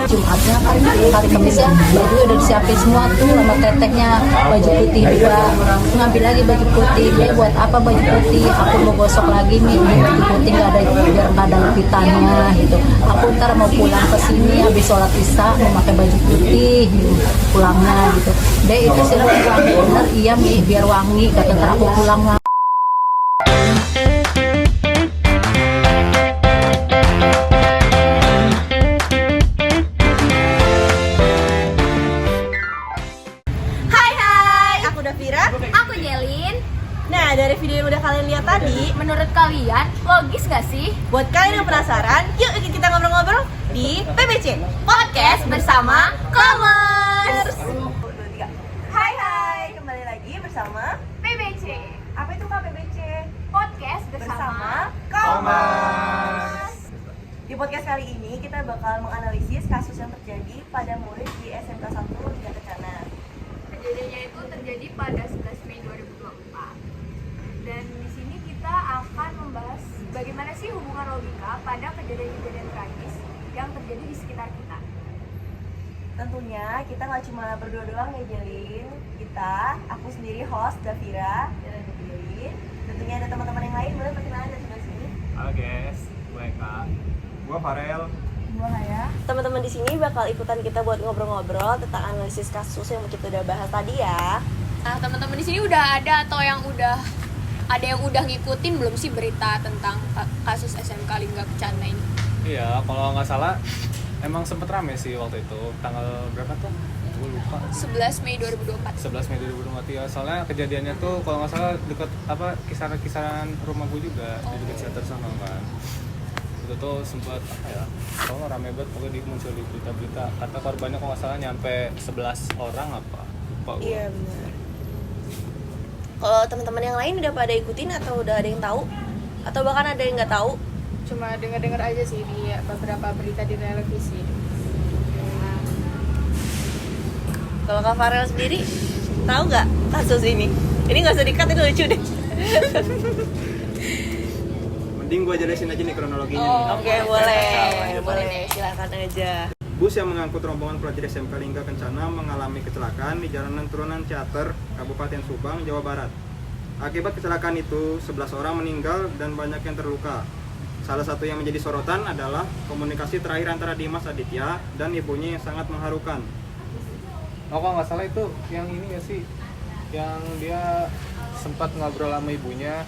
Jumatnya kan hari Kamisnya baju udah disiapin semua tuh sama tetehnya, baju putih juga ngambil lagi baju putih. Buat apa baju putih, aku mau gosok lagi nih baju putih nggak ada, biar nggak ada lepitannya gitu. Aku ntar mau pulang ke sini habis sholat isya mau pakai baju putih gitu, pulangnya gitu deh. Itu sih lebih wangi bener, iya Mi, biar wangi kata ntar aku pulang lah. Aku Jelin. Nah, dari video yang udah kalian lihat tadi, Menurut kalian logis gak sih? buat kalian yang penasaran, yuk ikut kita ngobrol-ngobrol di PBC Podcast bersama Commerce. Hai, kembali lagi bersama PBC. apa itu Kak PBC? Podcast bersama Commerce. Di podcast kali ini kita bakal menganalisis kasus yang terjadi pada murid di SMK 1 Lingga Kencana. Kejadiannya itu terjadi pada 11 Mei 2024. Dan di sini kita akan membahas bagaimana sih hubungan logika pada kejadian-kejadian tragis yang terjadi di sekitar kita. Tentunya kita nggak cuma berdua doang ya Jelin. Aku sendiri host Davira dan Jelin. Tentunya ada teman-teman yang lain, boleh perkenalan dari sebelah sini. Halo guys, gue Eka, gue Farel. Teman-teman di sini bakal ikutan kita buat ngobrol-ngobrol tentang analisis kasus yang kita udah bahas tadi ya. Nah, teman-teman di sini udah ada atau yang udah ngikutin belum sih berita tentang kasus SMK Lingga Kencana ini? Iya, kalau nggak salah emang sempet rame sih waktu itu. Tanggal berapa tuh? Gue lupa. 11 Mei 2024. 11 Mei 2024 ya. Soalnya kejadiannya tuh kalau nggak salah deket kisaran rumah gue juga, di dekat shelter sana kan. Itu tuh sempat kalau rame banget, pokoknya muncul di berita-berita kata korbannya kalau nggak salah nyampe 11 orang apa lupa gue. Iya benar. Kalau teman-teman yang lain udah pada ikutin atau udah ada yang tahu atau bahkan ada yang nggak tahu? Cuma dengar-dengar aja sih di beberapa berita di televisi. Kalau Kak Farel sendiri tahu nggak kasus ini? Ini nggak usah di-cut, ini lucu deh. Mending gue jelasin aja nih kronologinya nih. Oke, boleh. Silakan aja. Bus yang mengangkut rombongan pelajar SMK Lingga Kencana mengalami kecelakaan di jalanan turunan Ciater, Kabupaten Subang, Jawa Barat. Akibat kecelakaan itu, 11 orang meninggal dan banyak yang terluka. Salah satu yang menjadi sorotan adalah komunikasi terakhir antara Dimas Aditya dan ibunya yang sangat mengharukan. Oh, kalau nggak salah itu yang ini ya sih, yang dia sempat ngobrol sama ibunya.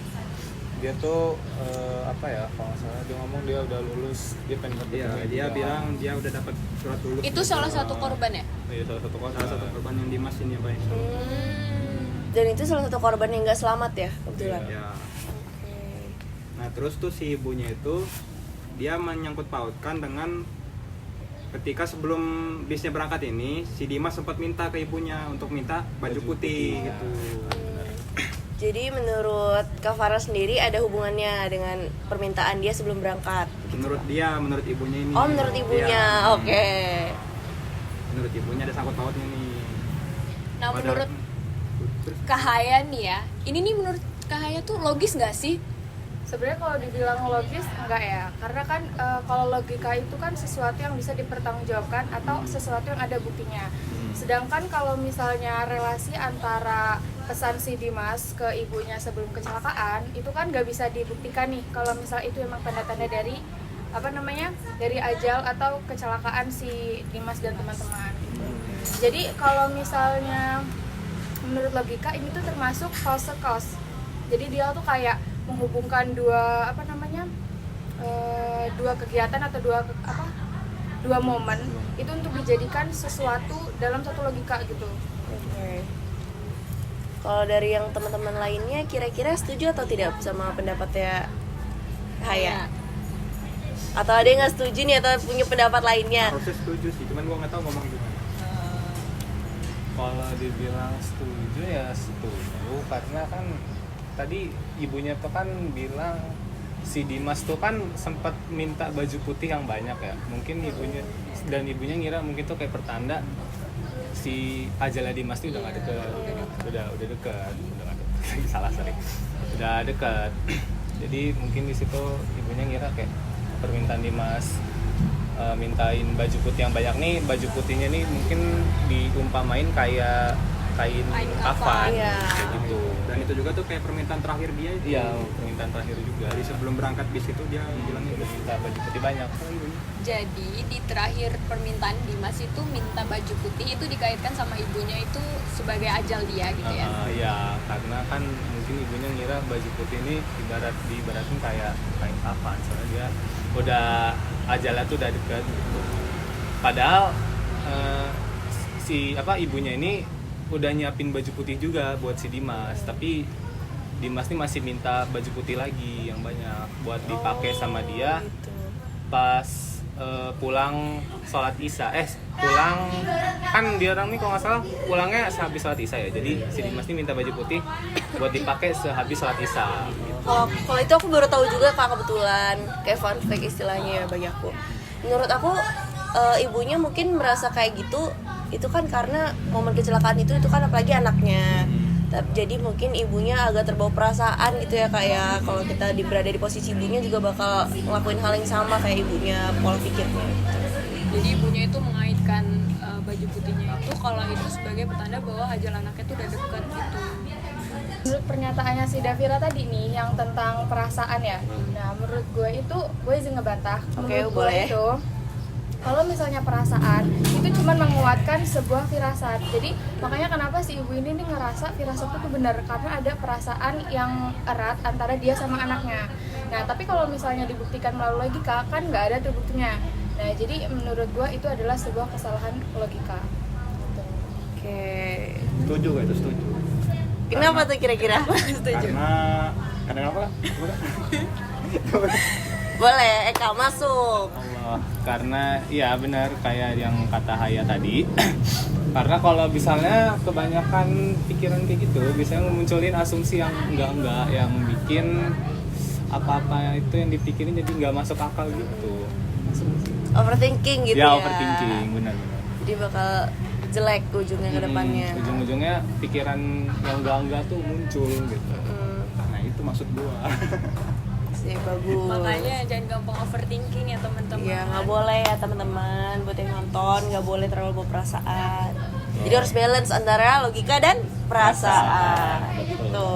Dia tuh kalau nggak salah dia ngomong dia udah lulus, dia pengen Iya, dia bilang dia udah dapat surat lulus. Itu salah satu korban ya? Iya, salah satu korban yang Dimas ini ya, Pak. Dan itu salah satu korban yang nggak selamat ya kebetulan. Ya. Nah, terus tuh si ibunya itu dia menyangkut pautkan dengan ketika sebelum bisnya berangkat ini, si Dimas sempat minta ke ibunya untuk minta baju putih gitu. Jadi menurut Kak Farah sendiri ada hubungannya dengan permintaan dia sebelum berangkat? Menurut ibunya ini. Oh, menurut ibunya, ya. oke. Menurut ibunya ada sangkut pautnya nih. Nah, menurut Kahaya nih ya, ini nih menurut Kahaya tuh logis nggak sih? Sebenarnya kalau dibilang logis enggak ya, karena kan kalau logika itu kan sesuatu yang bisa dipertanggungjawabkan atau sesuatu yang ada buktinya. Sedangkan kalau misalnya relasi antara pesan si Dimas ke ibunya sebelum kecelakaan itu kan nggak bisa dibuktikan nih kalau misal itu emang tanda-tanda dari dari ajal atau kecelakaan si Dimas dan teman-teman. Jadi kalau misalnya menurut logika ini tuh termasuk false cause. Jadi dia tuh kayak menghubungkan dua kegiatan atau dua momen itu untuk dijadikan sesuatu dalam satu logika gitu. Oke. Kalau dari yang teman-teman lainnya kira-kira setuju atau tidak sama pendapatnya Haya? Atau ada yang nggak setuju nih atau punya pendapat lainnya? Harusnya setuju sih, cuman gue nggak tahu ngomong gimana. Kalau dibilang setuju ya setuju, karena kan tadi ibunya tuh kan bilang si Dimas tuh kan sempat minta baju putih yang banyak ya. Mungkin ibunya ngira mungkin tuh kayak pertanda si ajalnya Dimas tuh udah gak deket. Udah dekat. Udah dekat. Jadi mungkin di situ ibunya ngira kayak permintaan Dimas mintain baju putih yang banyak nih, baju putihnya nih mungkin diumpamain kayak kain kafan Iya. kayak gitu. Dan itu juga tuh kayak permintaan terakhir dia itu. Iya, permintaan terakhir juga. Jadi sebelum berangkat bis itu dia bilangnya Udah minta baju putih banyak. Jadi di terakhir permintaan Dimas itu minta baju putih itu dikaitkan sama ibunya itu sebagai ajal dia gitu ya. Ya, karena kan mungkin ibunya ngira baju putih ini diibaratin kayak kain kafan, soalnya dia udah ajalnya tuh udah dekat gitu. Padahal ibunya ini udah nyiapin baju putih juga buat si Dimas, tapi Dimas nih masih minta baju putih lagi yang banyak buat dipakai sama dia Gitu. pas pulang sholat isya. Pulang kan dia orang nih kalau nggak salah pulangnya sehabis sholat isya ya, jadi si Dimas nih minta baju putih buat dipakai sehabis sholat isya. Kalau itu aku baru tahu juga Kak, kebetulan kayak fun fact istilahnya ya bagi aku. Menurut aku ibunya mungkin merasa kayak gitu itu kan karena momen kecelakaan itu kan apalagi anaknya. Jadi mungkin ibunya agak terbawa perasaan gitu ya Kak ya. Kalau kita berada di posisi ibunya juga bakal ngelakuin hal yang sama kayak ibunya, pola pikirnya gitu. Jadi ibunya itu mengaitkan baju putihnya itu kalau itu sebagai petanda bahwa ajal anaknya itu udah dekat gitu. Menurut pernyataannya si Davira tadi nih yang tentang perasaan ya. Nah, menurut gue itu gue izin ngebantah. Oke, Menurut gue boleh. itu kalau misalnya perasaan itu cuma menguatkan sebuah firasat. Jadi makanya kenapa si ibu ini nih ngerasa firasat itu benar karena ada perasaan yang erat antara dia sama anaknya. Nah, tapi kalau misalnya dibuktikan melalui logika kan nggak ada tuh buktinya. Nah, jadi menurut gue itu adalah sebuah kesalahan logika. Gitu. Oke. setuju gak itu setuju. Kenapa tuh kira-kira? Setuju. Karena apa? Boleh, Eka masuk. Allah, karena ya benar kayak yang kata Haya tadi. Karena kalau misalnya kebanyakan pikiran kayak gitu, biasanya munculin asumsi yang enggak, yang bikin apa-apa itu yang dipikirin jadi nggak masuk akal gitu. Overthinking gitu Ya ya. overthinking, benar-benar. Jadi bakal jelek ujungnya ke depannya. Ujung-ujungnya pikiran yang enggak tuh muncul gitu. Nah itu maksud gua. Sih bagus. Makanya jangan gampang overthinking ya teman-teman. Iya, nggak boleh ya teman-teman. Buat yang nonton nggak boleh terlalu bawa perasaan. Jadi harus balance antara logika dan perasaan. Gitu.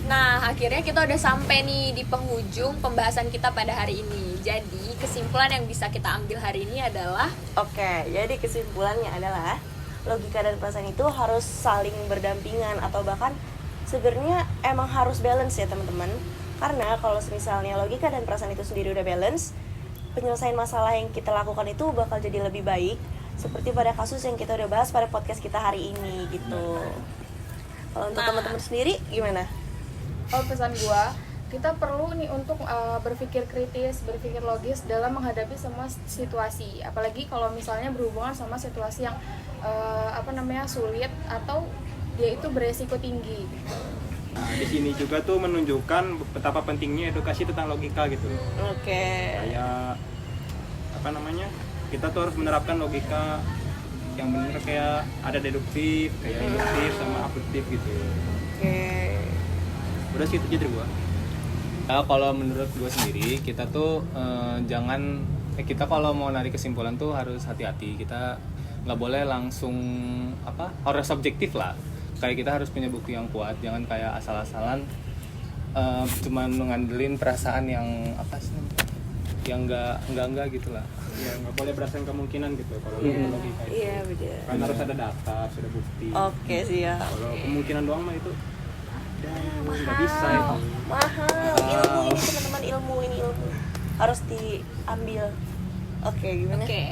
Nah, akhirnya kita udah sampai nih di penghujung pembahasan kita pada hari ini. Jadi, kesimpulan yang bisa kita ambil hari ini adalah Oke, jadi kesimpulannya adalah logika dan perasaan itu harus saling berdampingan atau bahkan sebenarnya emang harus balance ya teman-teman. Karena kalau misalnya logika dan perasaan itu sendiri udah balance, penyelesaian masalah yang kita lakukan itu bakal jadi lebih baik. Seperti pada kasus yang kita udah bahas pada podcast kita hari ini gitu. Kalau untuk teman-teman sendiri gimana? Oh, pesan gua, kita perlu nih untuk berpikir kritis, berpikir logis dalam menghadapi semua situasi. Apalagi kalau misalnya berhubungan sama situasi yang sulit atau dia itu beresiko tinggi. Nah, di sini juga tuh menunjukkan betapa pentingnya edukasi tentang logika gitu. Oke. Kayak kita tuh harus menerapkan logika yang benar, kayak ada deduktif, kayak induktif sama abduktif gitu. Oke. Udah sih itu aja dari gua. Kalau menurut gue sendiri kita tuh kita kalau mau narik kesimpulan tuh harus hati-hati. Kita nggak boleh langsung harus subjektif lah. Kayak kita harus punya bukti yang kuat, jangan kayak asal-asalan cuman mengandelin perasaan yang yang enggak gitu lah. Ya nggak boleh berdasarkan kemungkinan gitu kalau logika itu. Iya benar. Kan harus ada data, harus ada bukti. Oke siap. Kalau kemungkinan doang mah itu nggak bisa itu. Mahal. Ilmu ini teman-teman, ilmu harus diambil. Oke, gimana? Oke.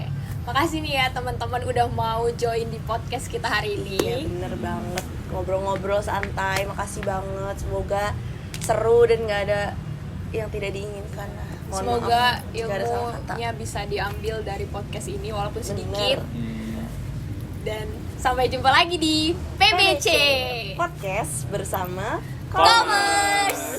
Makasih nih ya teman-teman udah mau join di podcast kita hari ini. Iya bener banget, ngobrol-ngobrol santai. Makasih banget, semoga seru dan nggak ada yang tidak diinginkan. Mohon Semoga maaf jika ada salah kata. ilmunya bisa diambil dari podcast ini walaupun Bener. sedikit. Dan sampai jumpa lagi di PBC Podcast bersama Commerce.